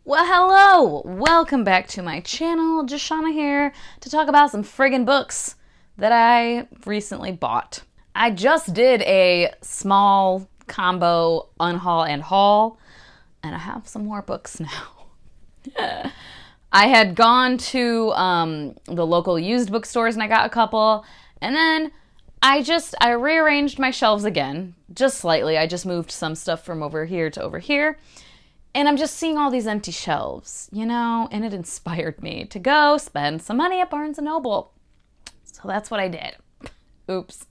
Well, hello! Welcome back to my channel. Jashana here to talk about some friggin' books that I recently bought. I just did a small combo unhaul and haul, and I have some more books now. I had gone to the local used bookstores and I got a couple, and then I rearranged my shelves again, just slightly. I just moved some stuff from over here to over here. And I'm just seeing all these empty shelves, you know, and it inspired me to go spend some money at Barnes & Noble. So that's what I did. Oops.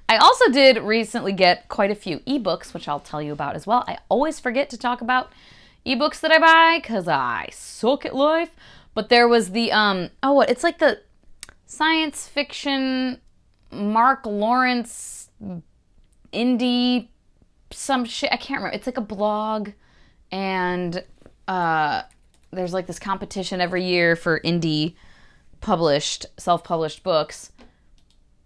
I also did recently get quite a few ebooks, which I'll tell you about as well. I always forget to talk about ebooks that I buy because I suck at life. But there was the, it's like the science fiction Mark Lawrence indie some shit. I can't remember. It's like a blog. And there's like this competition every year for indie published, self-published books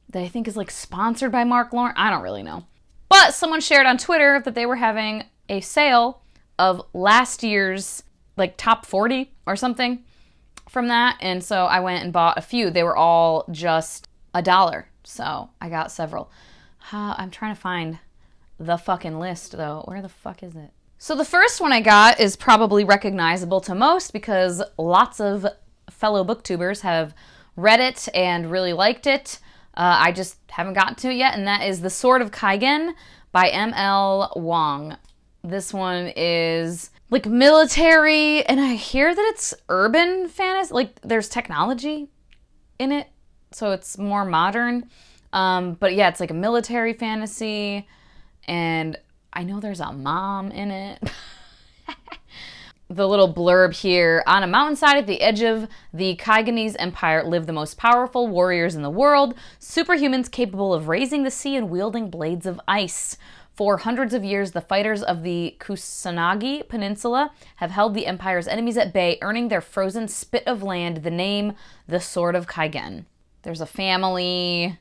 that I think is like sponsored by Mark Lawrence. I don't really know. But someone shared on Twitter that they were having a sale of last year's like top 40 or something from that. And so I went and bought a few. They were all just $1. So I got several. I'm trying to find the fucking list though. Where the fuck is it? So the first one I got is probably recognizable to most because lots of fellow booktubers have read it and really liked it. I just haven't gotten to it yet, and that is The Sword of Kaigen by M.L. Wong. This one is like military, and I hear that it's urban fantasy. Like there's technology in it, so it's more modern. But yeah, it's like a military fantasy, and I know there's a mom in it. The little blurb here: on a mountainside at the edge of the Kaiganese Empire live the most powerful warriors in the world, superhumans capable of raising the sea and wielding blades of ice. For hundreds of years, the fighters of the Kusanagi Peninsula have held the Empire's enemies at bay, earning their frozen spit of land the name The Sword of Kaigen. There's a family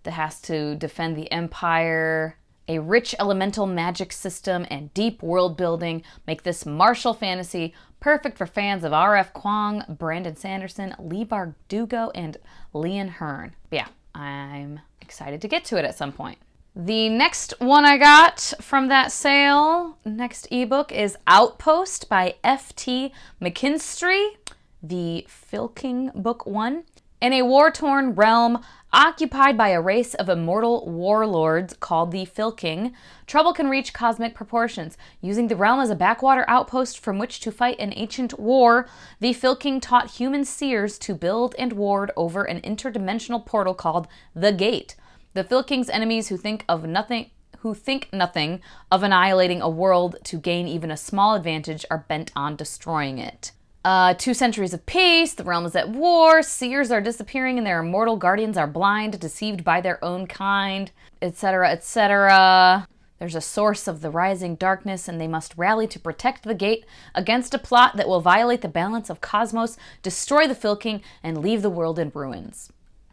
that has to defend the Empire. A rich elemental magic system and deep world building make this martial fantasy perfect for fans of R.F. Kuang, Brandon Sanderson, Lee Bardugo, and Leon Hearn. But yeah, I'm excited to get to it at some point. The next one I got from that sale, next ebook, is Outpost by F.T. McKinstry, the Filking Book 1. In a war-torn realm occupied by a race of immortal warlords called the Filking, trouble can reach cosmic proportions. Using the realm as a backwater outpost from which to fight an ancient war, the Filking taught human seers to build and ward over an interdimensional portal called the Gate. The Filking's enemies who think nothing of annihilating a world to gain even a small advantage are bent on destroying it. 2 centuries of peace, the realm is at war, seers are disappearing and their immortal guardians are blind, deceived by their own kind, etc., etc. There's a source of the rising darkness and they must rally to protect the gate against a plot that will violate the balance of cosmos, destroy the Filking, and leave the world in ruins.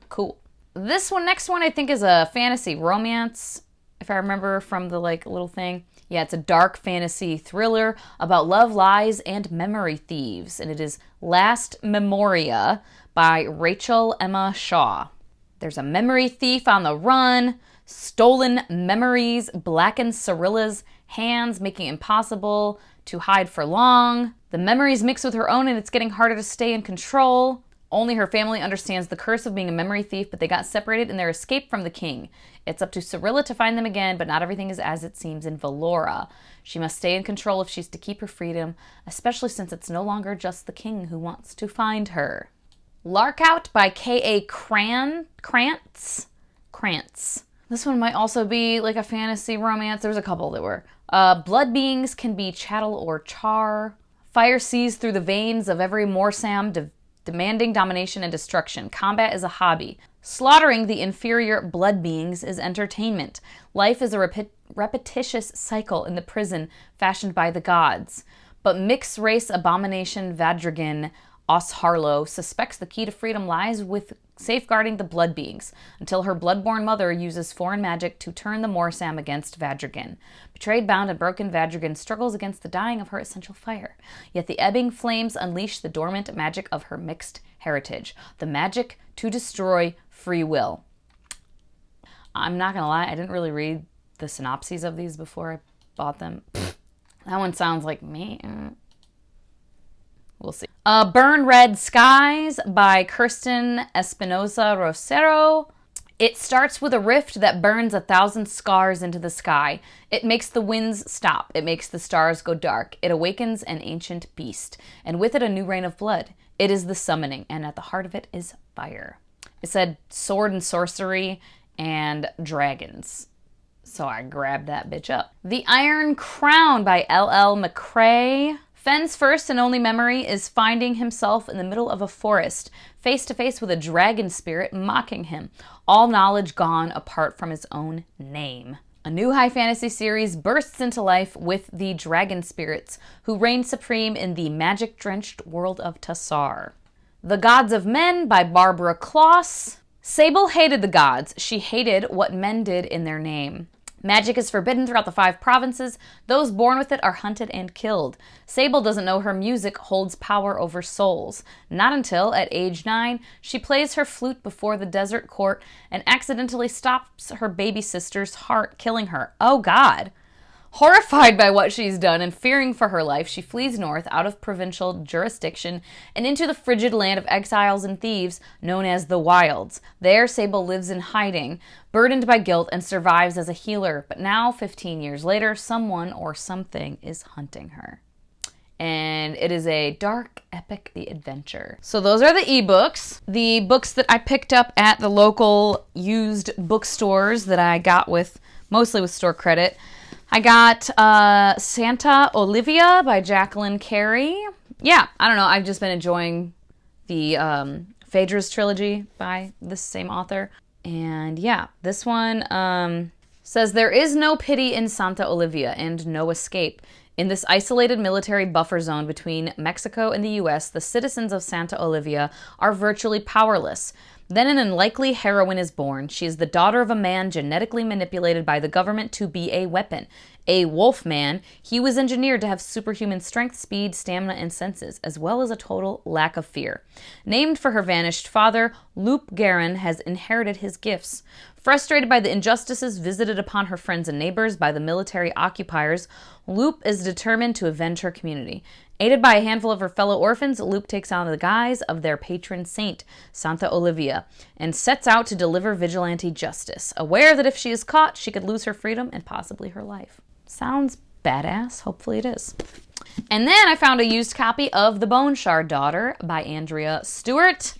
Cool. Next one I think is a fantasy romance, if I remember from the like little thing. Yeah, it's a dark fantasy thriller about love, lies, and memory thieves. And it is Last Memoria by Rachel Emma Shaw. There's a memory thief on the run. Stolen memories blacken Cyrilla's hands, making it impossible to hide for long. The memories mix with her own and it's getting harder to stay in control. Only her family understands the curse of being a memory thief, but they got separated in their escape from the king. It's up to Cyrilla to find them again, but not everything is as it seems in Valora. She must stay in control if she's to keep her freedom, especially since it's no longer just the king who wants to find her. Larkout by K.A. Krantz. This one might also be like a fantasy romance. There's a couple that were. Blood beings can be chattel or char. Fire sees through the veins of every Morsam, demanding domination and destruction. Combat is a hobby. Slaughtering the inferior blood beings is entertainment. Life is a repetitious cycle in the prison fashioned by the gods. But mixed-race abomination Vadragan Osharlo suspects the key to freedom lies with safeguarding the blood beings, until her bloodborne mother uses foreign magic to turn the Morsam against Vadrigan. Betrayed, bound, and broken, Vadrigan struggles against the dying of her essential fire. Yet the ebbing flames unleash the dormant magic of her mixed heritage, the magic to destroy free will. I'm not gonna lie, I didn't really read the synopses of these before I bought them. That one sounds like me. We'll see. Burn Red Skies by Kirsten Espinosa Rosero. It starts with a rift that burns 1,000 scars into the sky. It makes the winds stop. It makes the stars go dark. It awakens an ancient beast, and with it a new reign of blood. It is the summoning, and at the heart of it is fire. It said sword and sorcery and dragons. So I grabbed that bitch up. The Iron Crown by L.L. McCrae. Fenn's first and only memory is finding himself in the middle of a forest, face to face with a dragon spirit mocking him, all knowledge gone apart from his own name. A new high fantasy series bursts into life with the dragon spirits, who reign supreme in the magic-drenched world of Tassar. The Gods of Men by Barbara Kloss. Sable hated the gods. She hated what men did in their name. Magic is forbidden throughout the 5 provinces. Those born with it are hunted and killed. Sable doesn't know her music holds power over souls. Not until, at age 9, she plays her flute before the desert court and accidentally stops her baby sister's heart, killing her. Oh God! Horrified by what she's done and fearing for her life, she flees north out of provincial jurisdiction and into the frigid land of exiles and thieves known as the Wilds. There, Sable lives in hiding, burdened by guilt, and survives as a healer. But now, 15 years later, someone or something is hunting her. And it is a dark, epic adventure. So those are the ebooks. The books that I picked up at the local used bookstores that I got mostly with store credit. I got Santa Olivia by Jacqueline Carey. Yeah, I don't know. I've just been enjoying the Phaedra's trilogy by this same author. And yeah, this one says, there is no pity in Santa Olivia and no escape. In this isolated military buffer zone between Mexico and the U.S., the citizens of Santa Olivia are virtually powerless. Then an unlikely heroine is born. She is the daughter of a man genetically manipulated by the government to be a weapon. A wolf man, he was engineered to have superhuman strength, speed, stamina, and senses, as well as a total lack of fear. Named for her vanished father, Loop Garin has inherited his gifts. Frustrated by the injustices visited upon her friends and neighbors by the military occupiers, Loop is determined to avenge her community. Aided by a handful of her fellow orphans, Loop takes on the guise of their patron saint, Santa Olivia, and sets out to deliver vigilante justice, aware that if she is caught, she could lose her freedom and possibly her life. Sounds badass. Hopefully it is. And then I found a used copy of The Bone Shard Daughter by Andrea Stewart.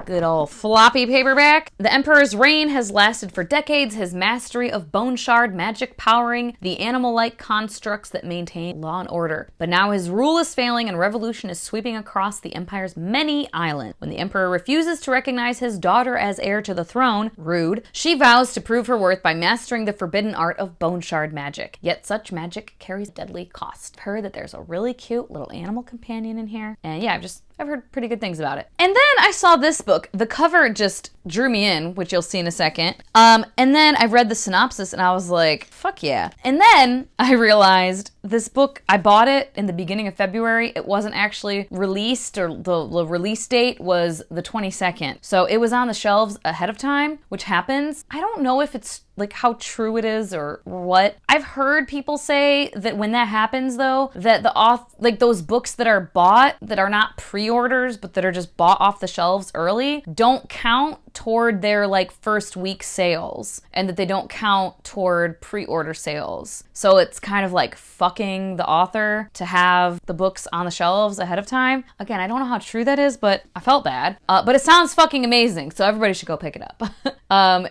Good old floppy paperback. The Emperor's reign has lasted for decades, his mastery of bone shard magic powering the animal-like constructs that maintain law and order. But now his rule is failing and revolution is sweeping across the Empire's many islands. When the Emperor refuses to recognize his daughter as heir to the throne, rude, she vows to prove her worth by mastering the forbidden art of bone shard magic. Yet such magic carries deadly cost. I've heard that there's a really cute little animal companion in here. And yeah, I've heard pretty good things about it. And then I saw this book. The cover just drew me in, which you'll see in a second. And then I read the synopsis and I was like, fuck yeah. And then I realized this book, I bought it in the beginning of February. It wasn't actually released, or the release date was the 22nd. So it was on the shelves ahead of time, which happens. I don't know if it's like how true it is or what. I've heard people say that when that happens though, that like those books that are bought that are not pre-orders but that are just bought off the shelves early don't count toward their like first week sales, and that they don't count toward pre-order sales. So it's kind of like fucking the author to have the books on the shelves ahead of time. Again, I don't know how true that is, but I felt bad. But it sounds fucking amazing, so everybody should go pick it up.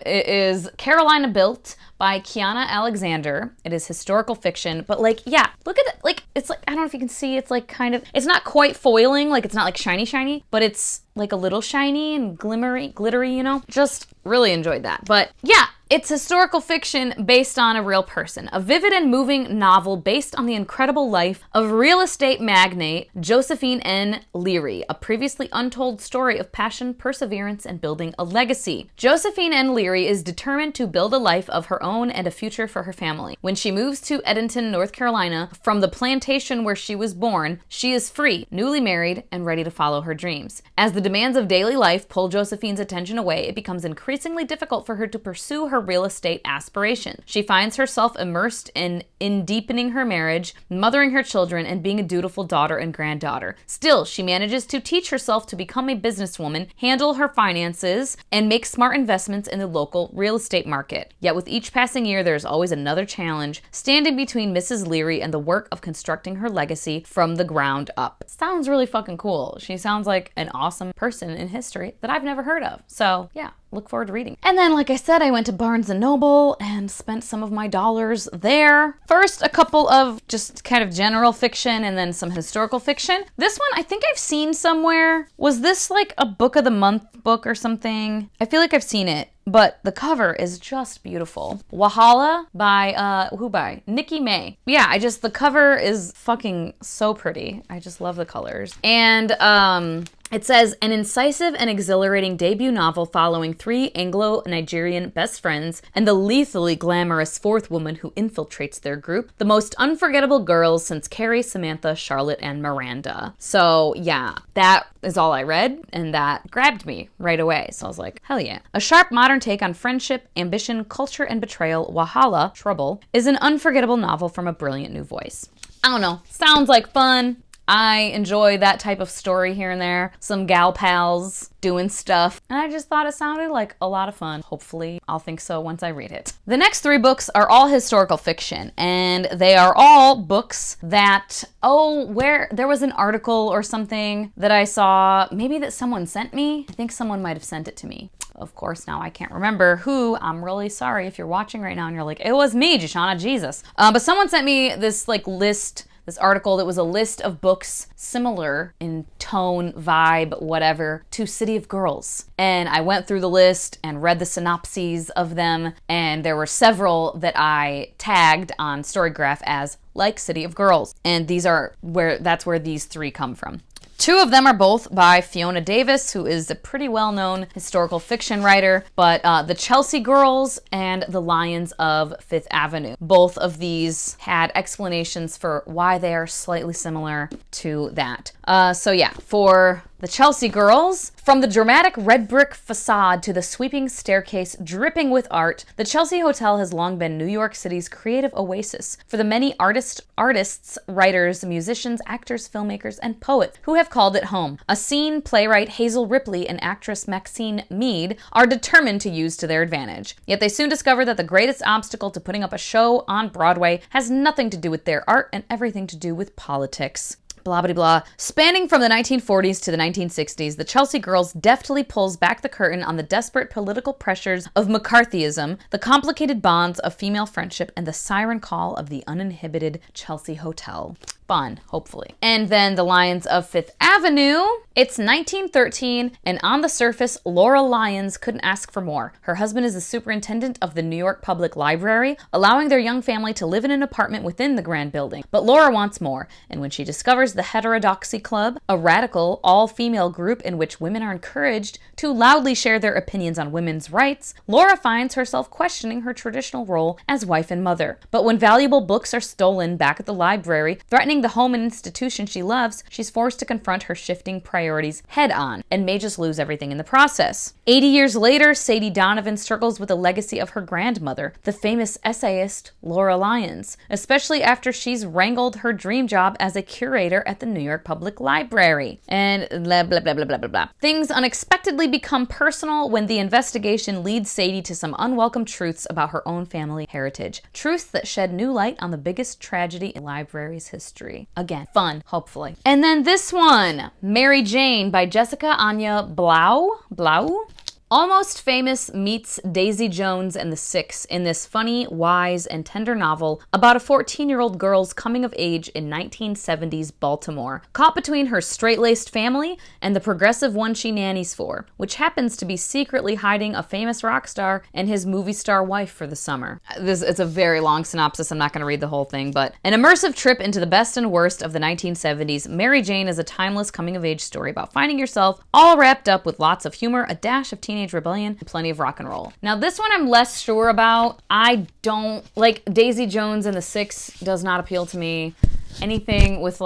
It is Carolina Built by Kiana Alexander. It is historical fiction, but like, yeah, look at it. Like, it's like, I don't know if you can see, it's like kind of, it's not quite foiling, like it's not like shiny, but it's like a little shiny and glittery, you know? Just really enjoyed that. But yeah, It's historical fiction based on a real person. A vivid and moving novel based on the incredible life of real estate magnate Josephine N. Leary, a previously untold story of passion, perseverance, and building a legacy. Josephine N. Leary is determined to build a life of her own and a future for her family. When she moves to Edenton, North Carolina, from the plantation where she was born, she is free, newly married, and ready to follow her dreams. As the demands of daily life pull Josephine's attention away, it becomes increasingly difficult for her to pursue her real estate aspirations. She finds herself immersed in deepening her marriage, mothering her children, and being a dutiful daughter and granddaughter. Still, she manages to teach herself to become a businesswoman, handle her finances, and make smart investments in the local real estate market. Yet with each passing year, there's always another challenge standing between Mrs. Leary and the work of constructing her legacy from the ground up. Sounds really fucking cool. She sounds like an awesome person in history that I've never heard of. So yeah, look forward to reading. And then, like I said, I went to Barnes & Noble and spent some of my dollars there. First, a couple of just kind of general fiction and then some historical fiction. This one I think I've seen somewhere. Was this like a book of the month book or something? I feel like I've seen it, but the cover is just beautiful. Wahala by, who by? Nikki May. Yeah, the cover is fucking so pretty. I just love the colors. And, it says, an incisive and exhilarating debut novel following 3 Anglo-Nigerian best friends and the lethally glamorous 4th woman who infiltrates their group, the most unforgettable girls since Carrie, Samantha, Charlotte, and Miranda. So yeah, that is all I read, and that grabbed me right away. So I was like, hell yeah. A sharp modern take on friendship, ambition, culture, and betrayal, Wahala, Trouble, is an unforgettable novel from a brilliant new voice. I don't know, sounds like fun. I enjoy that type of story here and there. Some gal pals doing stuff. And I just thought it sounded like a lot of fun. Hopefully, I'll think so once I read it. The next 3 books are all historical fiction, and they are all books that, where there was an article or something that I saw, maybe that someone sent me. I think someone might have sent it to me. Of course, now I can't remember who. I'm really sorry if you're watching right now and you're like, it was me, Jashana, Jesus. But someone sent me this this article that was a list of books similar in tone, vibe, whatever, to City of Girls. And I went through the list and read the synopses of them, and there were several that I tagged on Storygraph as like City of Girls. And that's where these 3 come from. 2 of them are both by Fiona Davis, who is a pretty well-known historical fiction writer, but The Chelsea Girls and The Lions of Fifth Avenue. Both of these had explanations for why they are slightly similar to that. So yeah, for The Chelsea Girls, from the dramatic red brick facade to the sweeping staircase dripping with art, the Chelsea Hotel has long been New York City's creative oasis for the many artists, writers, musicians, actors, filmmakers, and poets who have called it home. A scene playwright Hazel Ripley and actress Maxine Mead are determined to use to their advantage. Yet they soon discover that the greatest obstacle to putting up a show on Broadway has nothing to do with their art and everything to do with politics. Blah, blah, blah. Spanning from the 1940s to the 1960s, the Chelsea Girls deftly pulls back the curtain on the desperate political pressures of McCarthyism, the complicated bonds of female friendship, and the siren call of the uninhibited Chelsea Hotel. Fun, hopefully. And then The Lions of Fifth Avenue. It's 1913, and on the surface, Laura Lyons couldn't ask for more. Her husband is the superintendent of the New York Public Library, allowing their young family to live in an apartment within the grand building. But Laura wants more, and when she discovers the Heterodoxy Club, a radical, all-female group in which women are encouraged to loudly share their opinions on women's rights, Laura finds herself questioning her traditional role as wife and mother. But when valuable books are stolen back at the library, threatening the home and institution she loves, she's forced to confront her shifting priorities head-on, and may just lose everything in the process. 80 years later, Sadie Donovan struggles with the legacy of her grandmother, the famous essayist Laura Lyons, especially after she's wrangled her dream job as a curator at the New York Public Library. And blah, blah, blah, blah, blah, blah, blah. Things unexpectedly become personal when the investigation leads Sadie to some unwelcome truths about her own family heritage. Truths that shed new light on the biggest tragedy in library's history. Again, fun, hopefully. And then this one, Mary Jane by Jessica Anya Blau. Almost Famous meets Daisy Jones and the Six in this funny, wise, and tender novel about a 14-year-old girl's coming of age in 1970s Baltimore, caught between her straight-laced family and the progressive one she nannies for, which happens to be secretly hiding a famous rock star and his movie star wife for the summer. It's a very long synopsis, I'm not going to read the whole thing, but an immersive trip into the best and worst of the 1970s, Mary Jane is a timeless coming-of-age story about finding yourself all wrapped up with lots of humor, a dash of teenage rebellion, and plenty of rock and roll. Now this one I'm less sure about. I don't like Daisy Jones and the Six does not appeal to me. Anything with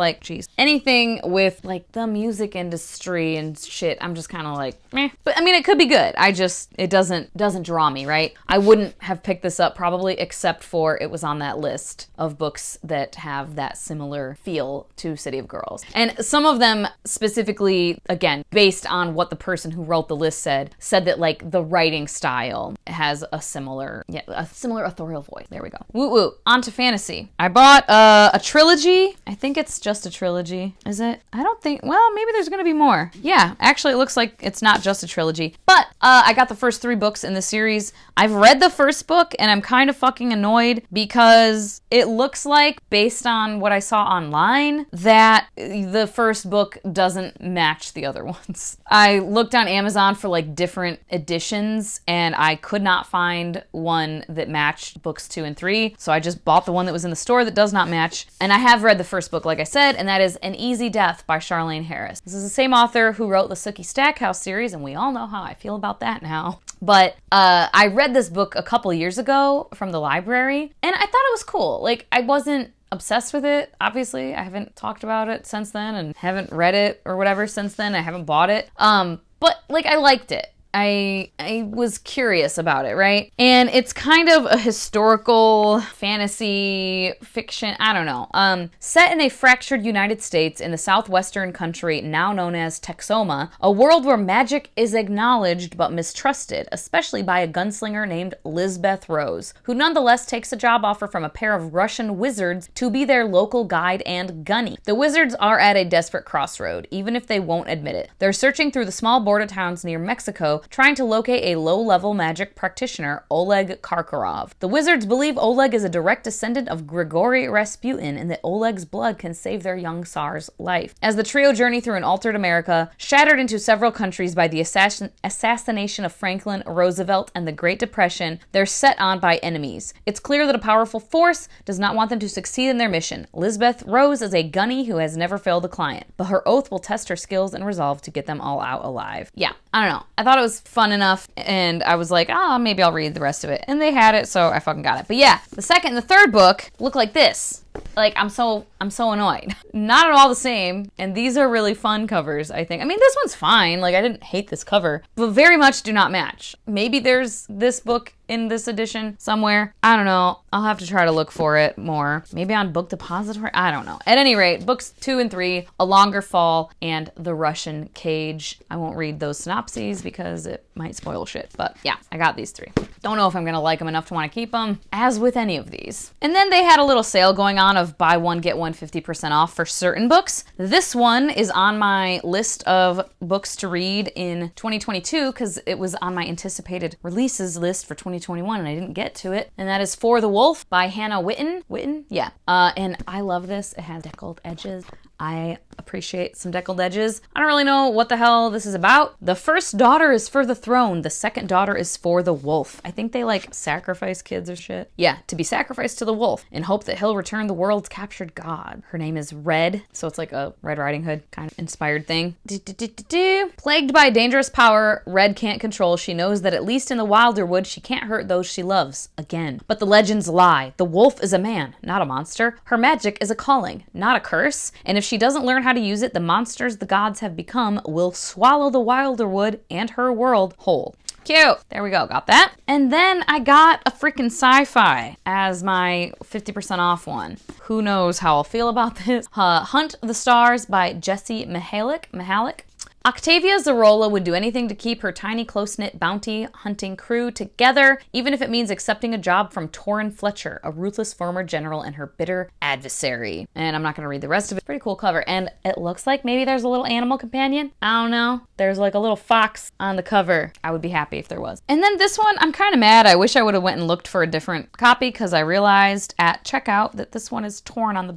anything with like the music industry and shit, I'm just kind of like, meh. But I mean, it could be good. It doesn't draw me, right? I wouldn't have picked this up probably except for it was on that list of books that have that similar feel to City of Girls. And some of them specifically, again, based on what the person who wrote the list said that like the writing style has a similar authorial voice. There we go. Woo woo. On to fantasy. I bought a trilogy. I think it's just a trilogy. Is it? I don't think, well, maybe there's gonna be more. Yeah, actually it looks like it's not just a trilogy. But I got the first 3 books in the series. I've read the first book and I'm kind of fucking annoyed because it looks like, based on what I saw online, that the first book doesn't match the other ones. I looked on Amazon for like different editions and I could not find one that matched books 2 and 3. So I just bought the one that was in the store that does not match. And I have read the first book, like I said, and that is An Easy Death by Charlaine Harris. This is the same author who wrote the Sookie Stackhouse series, and we all know how I feel about that now. But I read this book a couple years ago from the library, and I thought it was cool. Like, I wasn't obsessed with it, obviously. I haven't talked about it since then, and haven't read it or whatever since then. I haven't bought it. But, like, I liked it. I was curious about it, right? And it's kind of a historical fantasy fiction, I don't know. Set in a fractured United States in the southwestern country now known as Texoma, a world where magic is acknowledged but mistrusted, especially by a gunslinger named Lisbeth Rose, who nonetheless takes a job offer from a pair of Russian wizards to be their local guide and gunny. The wizards are at a desperate crossroad, even if they won't admit it. They're searching through the small border towns near Mexico, trying to locate a low-level magic practitioner, Oleg Karkarov. The wizards believe Oleg is a direct descendant of Grigory Rasputin and that Oleg's blood can save their young Tsar's life. As the trio journey through an altered America, shattered into several countries by the assassination of Franklin Roosevelt and the Great Depression, they're set on by enemies. It's clear that a powerful force does not want them to succeed in their mission. Lisbeth Rose is a gunny who has never failed a client, but her oath will test her skills and resolve to get them all out alive. Yeah, I don't know. I thought it was fun enough, and I was like, maybe I'll read the rest of it. And they had it, so I fucking got it. But yeah, the second and the third book look like this. Like, I'm so annoyed. Not at all the same, and these are really fun covers, I think. I mean, this one's fine. Like, I didn't hate this cover, but very much do not match. Maybe there's this book in this edition somewhere. I don't know. I'll have to try to look for it more. Maybe on Book Depository? I don't know. At any rate, books 2 and 3, A Longer Fall, and The Russian Cage. I won't read those synopses because it might spoil shit, but yeah, I got these 3. Don't know if I'm gonna like them enough to want to keep them, as with any of these. And then they had a little sale going on of buy one, get one 50% off for certain books. This one is on my list of books to read in 2022 because it was on my anticipated releases list for 2021 and I didn't get to it. And that is For the Wolf by Hannah Witten. Witten? Yeah. And I love this. It has deckled edges. I appreciate some deckled edges. I don't really know what the hell this is about. The first daughter is for the throne. The second daughter is for the wolf. I think they like sacrifice kids or shit. Yeah, to be sacrificed to the wolf in hope that he'll return the world's captured god. Her name is Red, so it's like a Red Riding Hood kind of inspired thing. Plagued by a dangerous power Red can't control, she knows that at least in the wilder wood she can't hurt those she loves again. But the legends lie. The wolf is a man, not a monster. Her magic is a calling, not a curse. And if she doesn't learn how to use it, the monsters the gods have become will swallow the wilder wood and her world whole. Cute. There we go. Got that. And then I got a freaking sci-fi as my 50% off one. Who knows how I'll feel about this? Hunt the Stars by Jessie Mihalik. Octavia Zarola would do anything to keep her tiny, close-knit bounty hunting crew together, even if it means accepting a job from Torrin Fletcher, a ruthless former general and her bitter adversary. And I'm not going to read the rest of it. Pretty cool cover. And it looks like maybe there's a little animal companion. I don't know. There's like a little fox on the cover. I would be happy if there was. And then this one, I'm kind of mad. I wish I would have went and looked for a different copy because I realized at checkout that this one is torn on the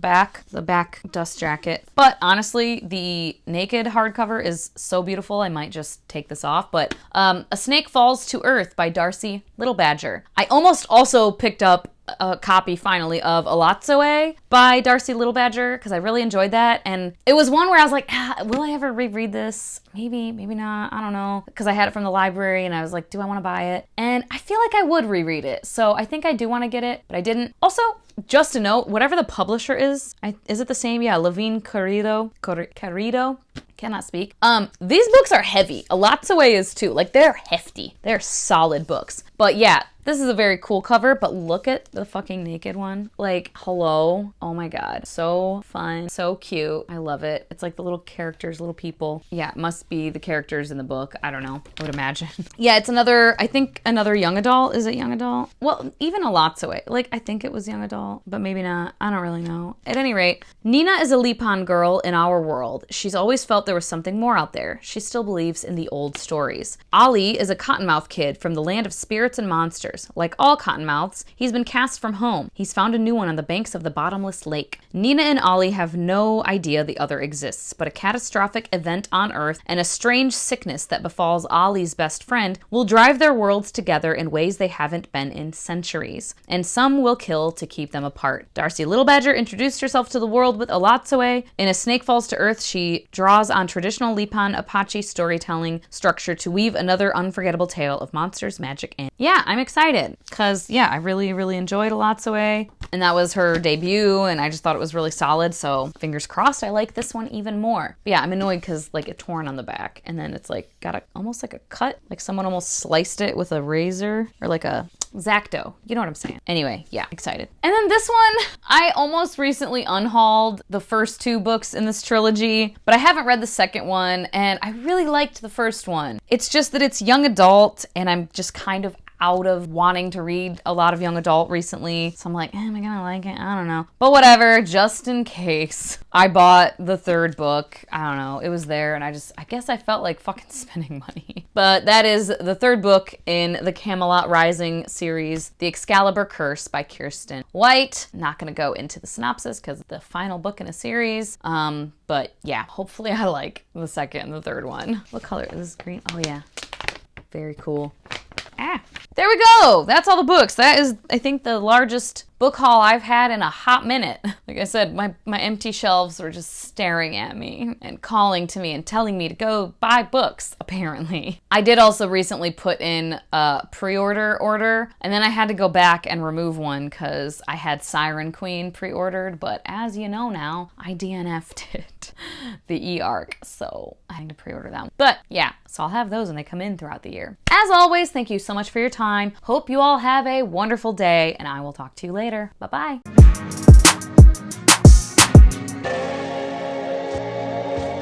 back dust jacket. But honestly, the naked hardcover is so beautiful, I might just take this off. But A Snake Falls to Earth by Darcy Little Badger. I almost also picked up a copy finally of Alotsoe by Darcy Little Badger because I really enjoyed that, and it was one where I was like, will I ever reread this? Maybe not, I don't know, because I had it from the library and I was like, do I want to buy it? And I feel like I would reread it, so I think I do want to get it, but I didn't. Also, just a note, whatever the publisher is it the same? Yeah, Levine Carrido. Cannot speak. These books are heavy. Alotsoe is too. Like, they're hefty. They're solid books. But yeah, this is a very cool cover, but look at the fucking naked one. Like, hello. Oh my God. So fun. So cute. I love it. It's like the little characters, little people. Yeah, it must be the characters in the book. I don't know. I would imagine. Yeah, it's another, I think another young adult. Is it young adult? Well, even Alotsoe. Like, I think it was young adult, but maybe not. I don't really know. At any rate, Nina is a Lipan girl in our world. She's always felt there was something more out there. She still believes in the old stories. Ollie is a cottonmouth kid from the land of spirits and monsters. Like all cottonmouths, he's been cast from home. He's found a new one on the banks of the bottomless lake. Nina and Ollie have no idea the other exists, but a catastrophic event on Earth and a strange sickness that befalls Ollie's best friend will drive their worlds together in ways they haven't been in centuries. And some will kill to keep them apart. Darcy Little Badger introduced herself to the world with Alotsoe. In A Snake Falls to Earth, she draws on traditional Lipan Apache storytelling structure to weave another unforgettable tale of monsters, magic, and yeah, I'm excited because yeah, I really enjoyed Alotsoe, and that was her debut, and I just thought it was really solid. So fingers crossed, I like this one even more. But yeah, I'm annoyed because like it's torn on the back, and then it's like got almost like a cut, like someone almost sliced it with a razor or like a X-Acto. You know what I'm saying? Anyway, yeah, excited. And then this one, I almost recently unhauled the first two books in this trilogy, but I haven't read the second one, and I really liked the first one. It's just that it's young adult, and I'm just kind of out of wanting to read a lot of young adult recently. So I'm like, am I gonna like it? I don't know. But whatever, just in case. I bought the third book. I don't know. It was there, and I guess I felt like fucking spending money. But that is the third book in the Camelot Rising series, The Excalibur Curse by Kirsten White. Not gonna go into the synopsis because it's the final book in a series. But yeah, hopefully I like the second and the third one. What color is this? Green? Oh yeah. Very cool. There we go. That's all the books. That is, I think, the largest book haul I've had in a hot minute. Like I said, my empty shelves were just staring at me and calling to me and telling me to go buy books, apparently. I did also recently put in a pre-order order, and then I had to go back and remove one because I had Siren Queen pre-ordered, but as you know now, I DNF'd it, the e-arc, so I had to pre-order them. But yeah, so I'll have those when they come in throughout the year. As always, thank you so much for your time. Hope you all have a wonderful day, and I will talk to you later. Bye-bye.